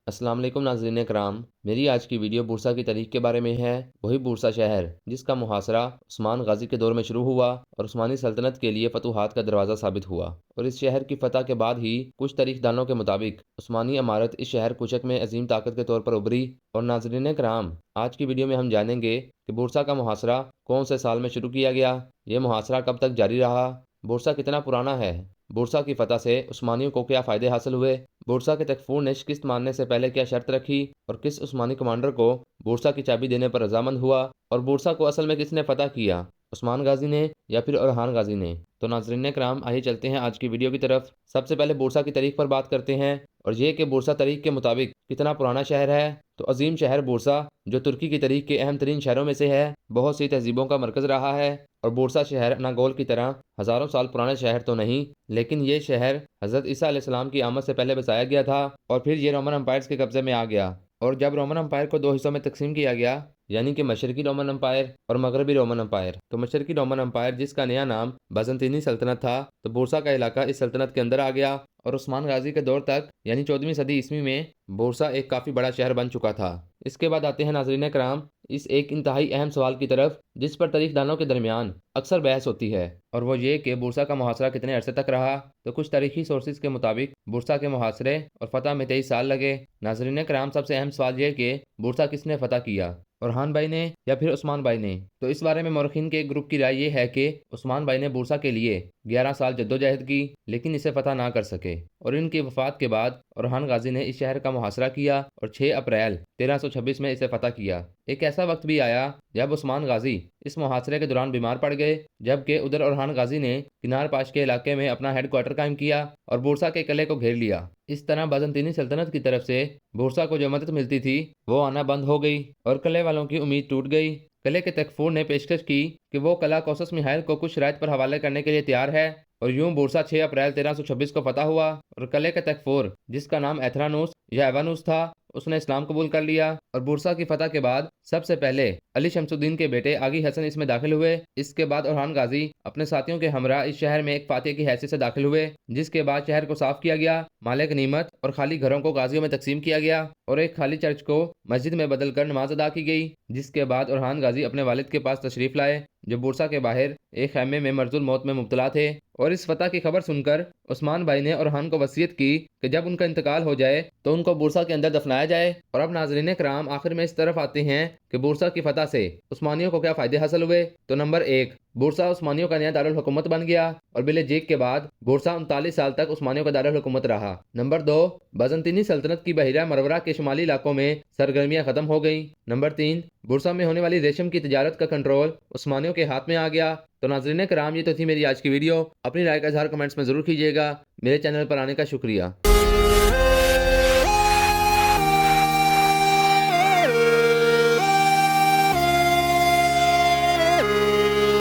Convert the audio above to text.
السلام علیکم ناظرین کرام، میری آج کی ویڈیو بورسا کی تاریخ کے بارے میں ہے۔ وہی بورسا شہر جس کا محاصرہ عثمان غازی کے دور میں شروع ہوا اور عثمانی سلطنت کے لیے فتوحات کا دروازہ ثابت ہوا، اور اس شہر کی فتح کے بعد ہی کچھ تاریخ دانوں کے مطابق عثمانی عمارت اس شہر کوچک میں عظیم طاقت کے طور پر ابھری۔ اور ناظرین کرام، آج کی ویڈیو میں ہم جانیں گے کہ بورسا کا محاصرہ کون سے سال میں شروع کیا گیا، یہ محاصرہ کب تک جاری رہا، بورسا کتنا پرانا ہے، بورسا کی فتح سے عثمانیوں کو کیا فائدے حاصل ہوئے، بورسا کے تکفور نے شکست ماننے سے پہلے کیا شرط رکھی، اور کس عثمانی کمانڈر کو بورسا کی چابی دینے پر رضامند ہوا، اور بورسا کو اصل میں کس نے فتح کیا، عثمان غازی نے یا پھر اورحان غازی نے۔ تو ناظرین کرام، آئیے چلتے ہیں آج کی ویڈیو کی طرف۔ سب سے پہلے بورسا کی تاریخ پر بات کرتے ہیں، اور یہ کہ بورسا تاریخ کے مطابق کتنا پرانا شہر ہے۔ تو عظیم شہر بورسا، جو ترکی کی تاریخ کے اہم ترین شہروں میں سے ہے، بہت سی تہذیبوں کا مرکز رہا ہے۔ اور بورسا شہر اناگول کی طرح ہزاروں سال پرانا شہر تو نہیں، لیکن یہ شہر حضرت عیسیٰ علیہ السلام کی آمد سے پہلے بسایا گیا تھا، اور پھر یہ رومن امپائرز کے قبضے میں آ گیا۔ اور جب رومن امپائر کو دو حصوں میں تقسیم کیا گیا، یعنی کہ مشرقی رومن امپائر اور مغربی رومن امپائر، تو مشرقی رومن امپائر جس کا نیا نام بازنطینی سلطنت تھا، تو بورسا کا علاقہ اس سلطنت کے اندر آ گیا، اور عثمان غازی کے دور تک یعنی 14ویں صدی عیسوی میں بورسا ایک کافی بڑا شہر بن چکا تھا۔ اس کے بعد آتے ہیں ناظرین کرام اس ایک انتہائی اہم سوال کی طرف، جس پر تاریخ دانوں کے درمیان اکثر بحث ہوتی ہے، اور وہ یہ کہ بورسا کا محاصرہ کتنے عرصے تک رہا۔ تو کچھ تاریخی سورسز کے مطابق بورسا کے محاصرے اور فتح میں 23 سال لگے۔ ناظرین کرام، سب سے اہم سوال یہ کہ بورسا کس نے فتح کیا، اورحان بھائی نے یا پھر عثمان بھائی نے؟ تو اس بارے میں مورخین کے ایک گروپ کی رائے یہ ہے کہ عثمان بھائی نے بورسا کے لیے 11 سال جدوجہد کی، لیکن اسے فتح نہ کر سکے، اور ان کی وفات کے بعد اورحان غازی نے اس شہر کا محاصرہ کیا اور 6 اپریل 1326 میں اسے فتح کیا۔ ایک ایسا وقت بھی آیا جب عثمان غازی اس محاصرے کے دوران بیمار پڑ گئے، جبکہ ادھر اورحان غازی نے کنار پاش کے علاقے میں اپنا ہیڈ کوارٹر قائم کیا اور بورسا کے قلعے کو گھیر لیا۔ اس طرح بازنطینی سلطنت کی طرف سے بورسا کو جو مدد ملتی تھی وہ آنا بند ہو گئی، اور قلعے والوں کی امید ٹوٹ گئی۔ قلعے کے تکفور نے پیشکش کی کہ وہ قلعہ کوسس میخائیل کو کچھ شرائط پر حوالے کرنے کے لیے تیار ہے، اور یوں بورسا 6 اپریل 1326 کو فتح ہوا، اور قلعے کا تکفور جس کا نام ایتھرانوس یا ایوانوس تھا، اس نے اسلام قبول کر لیا۔ اور بورسا کی فتح کے بعد سب سے پہلے علی شمس الدین کے بیٹے آغی حسن اس میں داخل ہوئے۔ اس کے بعد اورحان غازی اپنے ساتھیوں کے ہمراہ اس شہر میں ایک فاتح کی حیثیت سے داخل ہوئے، جس کے بعد شہر کو صاف کیا گیا، مال غنیمت اور خالی گھروں کو غازیوں میں تقسیم کیا گیا، اور ایک خالی چرچ کو مسجد میں بدل کر نماز ادا کی گئی۔ جس کے بعد اورحان غازی اپنے والد کے پاس تشریف لائے، جو بورسا کے باہر ایک خیمے میں مرض الموت میں مبتلا تھے۔ اور اس فتح کی خبر سن کر عثمان بھائی نے اورحان کو وصیت کی کہ جب ان کا انتقال ہو جائے تو ان کو بورسا کے اندر دفنایا جائے۔ اور اب ناظرین کرام، آخر میں اس طرف آتے ہیں کہ بورسا کی فتح سے عثمانیوں کو کیا فائدے حاصل ہوئے۔ تو نمبر 1، بورسا عثمانیوں کا نیا دارالحکومت بن گیا، اور بلجیک کے بعد بورسا 39 سال تک عثمانیوں کا دارالحکومت رہا۔ نمبر 2، بازنطینی سلطنت کی بحیرہ مرورہ کے شمالی علاقوں میں سرگرمیاں ختم ہو گئیں۔ نمبر 3، بورسا میں ہونے والی ریشم کی تجارت کا کنٹرول عثمانیوں کے ہاتھ میں آ گیا۔ تو ناظرین کرام، یہ تو تھی میری آج کی ویڈیو۔ اپنی رائے کا اظہار کمنٹس میں ضرور کیجیے گا۔ میرے چینل پر آنے کا شکریہ۔